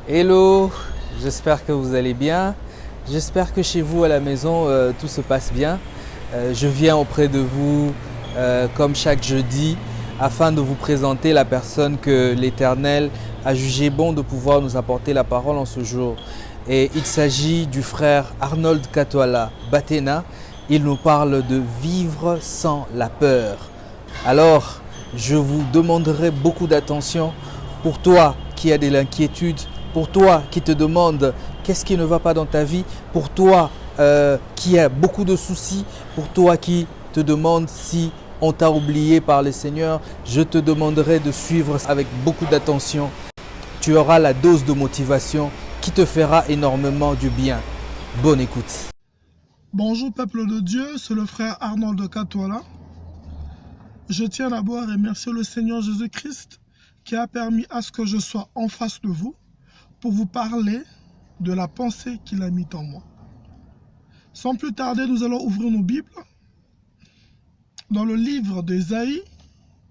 Hello, j'espère que vous allez bien. J'espère que chez vous à la maison, tout se passe bien. Je viens auprès de vous comme chaque jeudi afin de vous présenter la personne que l'Éternel a jugé bon de pouvoir nous apporter la parole en ce jour. Et il s'agit du frère Arnold Katwala Batena. Il nous parle de vivre sans la peur. Alors, je vous demanderai beaucoup d'attention pour toi qui as de l'inquiétude, pour toi qui te demande qu'est-ce qui ne va pas dans ta vie, pour toi qui a beaucoup de soucis, pour toi qui te demande si on t'a oublié par le Seigneur, je te demanderai de suivre avec beaucoup d'attention. Tu auras la dose de motivation qui te fera énormément du bien. Bonne écoute. Bonjour peuple de Dieu, c'est le frère Arnold Katwala. Je tiens d'abord à remercier le Seigneur Jésus-Christ qui a permis à ce que je sois en face de vous pour vous parler de la pensée qu'il a mise en moi. Sans plus tarder, nous allons ouvrir nos Bibles dans le livre d'Ésaïe,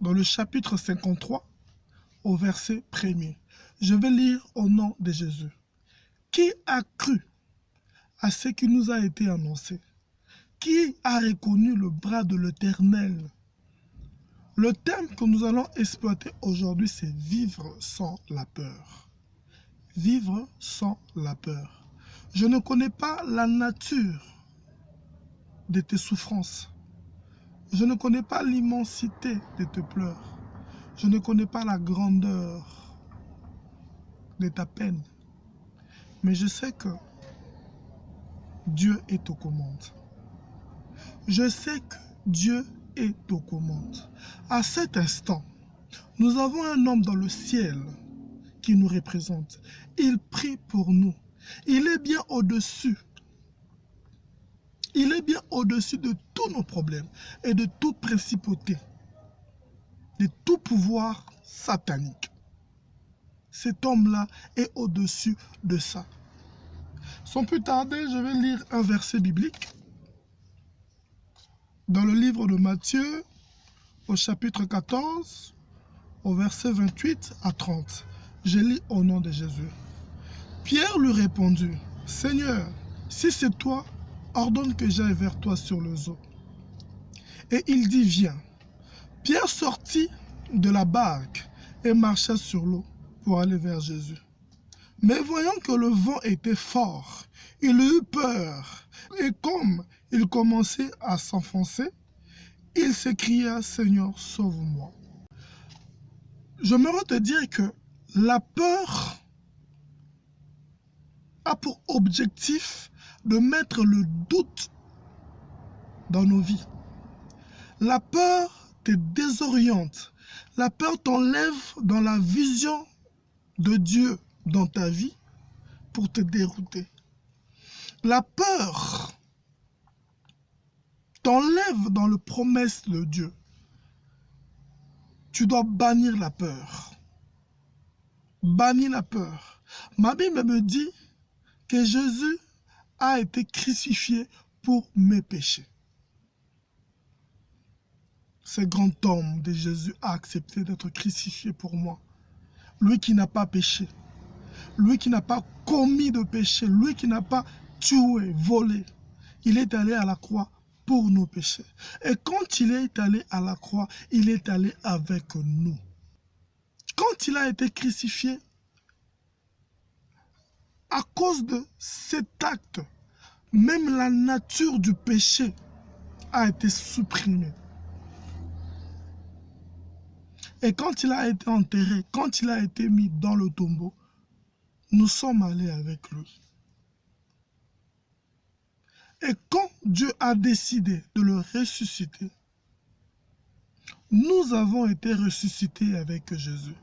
dans le chapitre 53, au verset 1er. Je vais lire au nom de Jésus. Qui a cru à ce qui nous a été annoncé? Qui a reconnu le bras de l'Éternel? Le thème que nous allons exploiter aujourd'hui, c'est vivre sans la peur. Vivre sans la peur. Je ne connais pas la nature de tes souffrances. Je ne connais pas l'immensité de tes pleurs. Je ne connais pas la grandeur de ta peine. Mais je sais que Dieu est aux commandes. Je sais que Dieu est aux commandes. À cet instant, nous avons un homme dans le ciel qui nous représente. Il prie pour nous. Il est bien au-dessus. Il est bien au-dessus de tous nos problèmes et de toute principauté, de tout pouvoir satanique. Cet homme-là est au-dessus de ça. Sans plus tarder, je vais lire un verset biblique dans le livre de Matthieu, au chapitre 14, au verset 28 à 30. Je lis au nom de Jésus. Pierre lui répondit, « Seigneur, si c'est toi, ordonne que j'aille vers toi sur les eaux. » Et il dit, « Viens. » Pierre sortit de la barque et marcha sur l'eau pour aller vers Jésus. Mais voyant que le vent était fort, il eut peur. Et comme il commençait à s'enfoncer, il s'écria, « Seigneur, sauve-moi. » J'aimerais te dire que la peur a pour objectif de mettre le doute dans nos vies. La peur te désoriente. La peur t'enlève dans la vision de Dieu dans ta vie pour te dérouter. La peur t'enlève dans les promesses de Dieu. Tu dois bannir la peur. Bannir la peur. Ma Bible me dit que Jésus a été crucifié pour mes péchés. Ce grand homme de Jésus a accepté d'être crucifié pour moi. Lui qui n'a pas péché. Lui qui n'a pas commis de péché. Lui qui n'a pas tué, volé. Il est allé à la croix pour nos péchés. Et quand il est allé à la croix, il est allé avec nous. Quand il a été crucifié, à cause de cet acte, même la nature du péché a été supprimée. Et quand il a été enterré, quand il a été mis dans le tombeau, nous sommes allés avec lui. Et quand Dieu a décidé de le ressusciter, nous avons été ressuscités avec Jésus.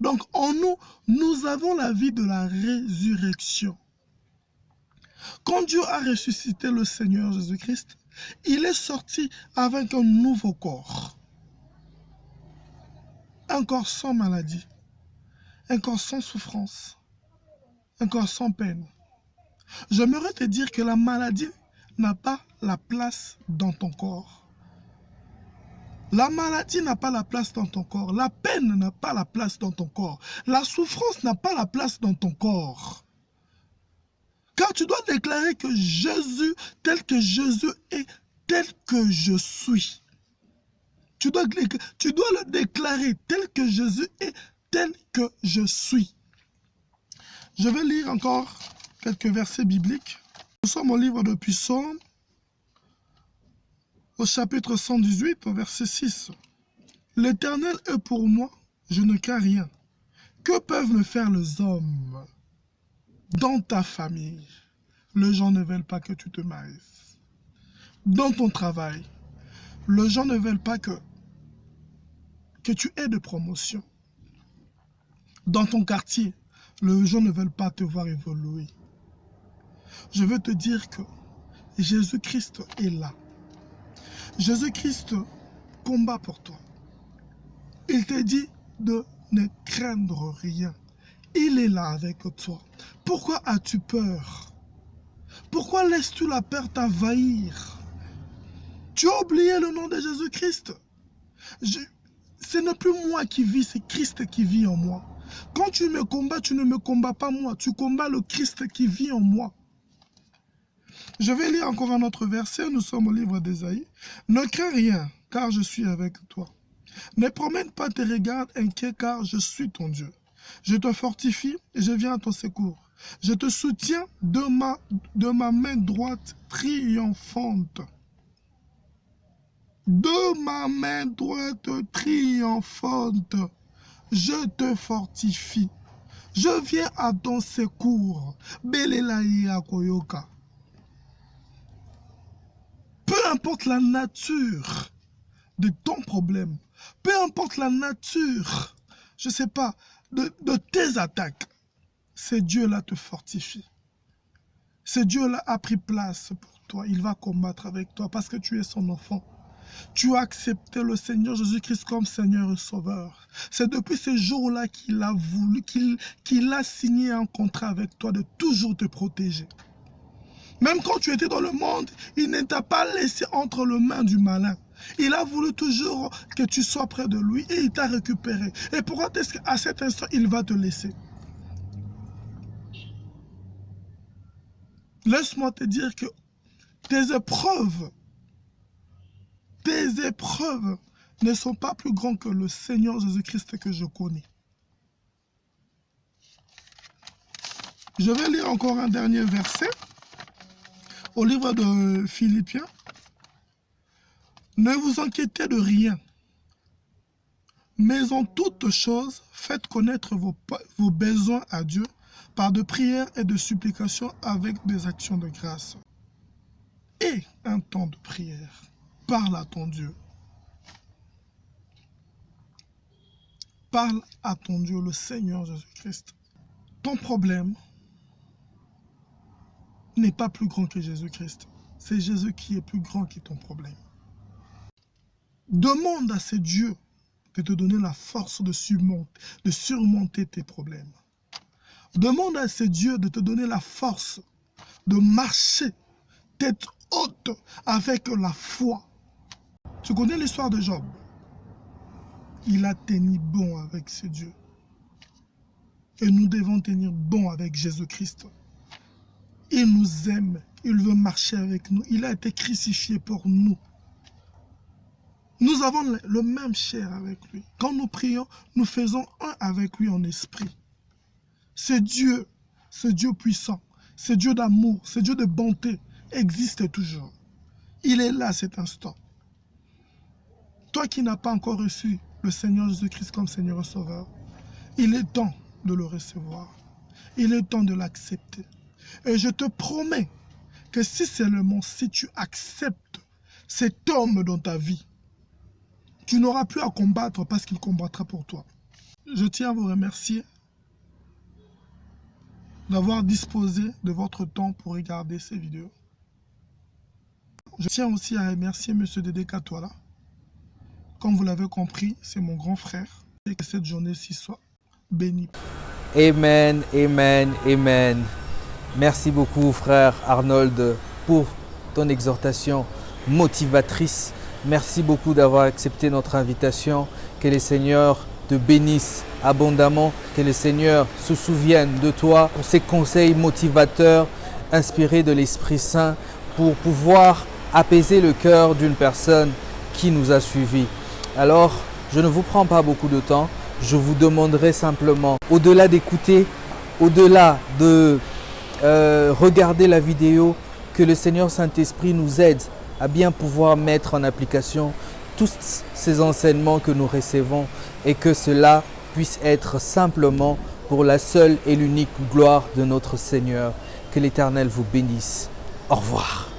Donc en nous, nous avons la vie de la résurrection. Quand Dieu a ressuscité le Seigneur Jésus-Christ, il est sorti avec un nouveau corps. Un corps sans maladie. un corps sans souffrance, un corps sans peine. J'aimerais te dire que la maladie n'a pas la place dans ton corps. La maladie n'a pas la place dans ton corps. La peine n'a pas la place dans ton corps. La souffrance n'a pas la place dans ton corps. Car tu dois déclarer que Jésus, tel que Jésus est, tel que je suis. Tu dois le déclarer tel que Jésus est, tel que je suis. Je vais lire encore quelques versets bibliques. Nous sommes au livre de Psaume, au chapitre 118, au verset 6. L'Éternel est pour moi, je ne crains rien. Que peuvent me faire les hommes dans ta famille? Les gens ne veulent pas que tu te maries. Dans ton travail, les gens ne veulent pas que tu aies de promotion. Dans ton quartier, les gens ne veulent pas te voir évoluer. Je veux te dire que Jésus-Christ est là. Jésus-Christ combat pour toi. Il te dit de ne craindre rien. Il est là avec toi. Pourquoi as-tu peur? Pourquoi laisses-tu la peur t'envahir? Tu as oublié le nom de Jésus-Christ. Ce n'est plus moi qui vis, c'est Christ qui vit en moi. Quand tu me combats, tu ne me combats pas moi. Tu combats le Christ qui vit en moi. Je vais lire encore un autre verset. Nous sommes au livre d'Ésaïe. Ne crains rien, car je suis avec toi. Ne promène pas tes regards inquiets, car je suis ton Dieu. Je te fortifie et je viens à ton secours. Je te soutiens de ma main droite triomphante. De ma main droite triomphante, je te fortifie. Je viens à ton secours. Belelaï Akoyoka. Peu importe la nature de ton problème, peu importe la nature, je ne sais pas, de tes attaques, c'est Dieu-là te fortifie. C'est Dieu-là a pris place pour toi. Il va combattre avec toi parce que tu es son enfant. Tu as accepté le Seigneur Jésus-Christ comme Seigneur et Sauveur. C'est depuis ce jour-là qu'il a voulu, qu'il a signé un contrat avec toi de toujours te protéger. Même quand tu étais dans le monde, il ne t'a pas laissé entre les mains du malin. Il a voulu toujours que tu sois près de lui et il t'a récupéré. Et pourquoi est-ce qu'à cet instant, il va te laisser? Laisse-moi te dire que tes épreuves ne sont pas plus grandes que le Seigneur Jésus-Christ que je connais. Je vais lire encore un dernier verset au livre de Philippiens. Ne vous inquiétez de rien, mais en toutes choses, faites connaître vos besoins à Dieu par de prières et de supplications avec des actions de grâce. Et un temps de prière. Parle à ton Dieu. Parle à ton Dieu, le Seigneur Jésus-Christ. Ton problème n'est pas plus grand que Jésus-Christ. C'est Jésus qui est plus grand que ton problème. Demande à ce Dieu de te donner la force de surmonter tes problèmes. Demande à ce Dieu de te donner la force de marcher tête haute avec la foi. Tu connais l'histoire de Job. Il a tenu bon avec ce Dieu. Et nous devons tenir bon avec Jésus-Christ. Il nous aime. Il veut marcher avec nous. Il a été crucifié pour nous. Nous avons le même chair avec lui. Quand nous prions, nous faisons un avec lui en esprit. Ce Dieu puissant, ce Dieu d'amour, ce Dieu de bonté existe toujours. Il est là cet instant. Toi qui n'as pas encore reçu le Seigneur Jésus-Christ comme Seigneur et Sauveur, il est temps de le recevoir. Il est temps de l'accepter. Et je te promets que si seulement si tu acceptes cet homme dans ta vie, tu n'auras plus à combattre parce qu'il combattra pour toi. Je tiens à vous remercier d'avoir disposé de votre temps pour regarder ces vidéos. Je tiens aussi à remercier M. Dédé Katoala. Comme vous l'avez compris, c'est mon grand frère et que cette journée-ci soit béni. Amen, amen, amen. Merci beaucoup, frère Arnold, pour ton exhortation motivatrice. Merci beaucoup d'avoir accepté notre invitation. Que le Seigneur te bénisse abondamment. Que le Seigneur se souvienne de toi pour ses conseils motivateurs, inspirés de l'Esprit Saint, pour pouvoir apaiser le cœur d'une personne qui nous a suivis. Alors, je ne vous prends pas beaucoup de temps. Je vous demanderai simplement, au-delà d'écouter, au-delà de regarder la vidéo, que le Seigneur Saint-Esprit nous aide à bien pouvoir mettre en application tous ces enseignements que nous recevons et que cela puisse être simplement pour la seule et l'unique gloire de notre Seigneur. Que l'Éternel vous bénisse. Au revoir.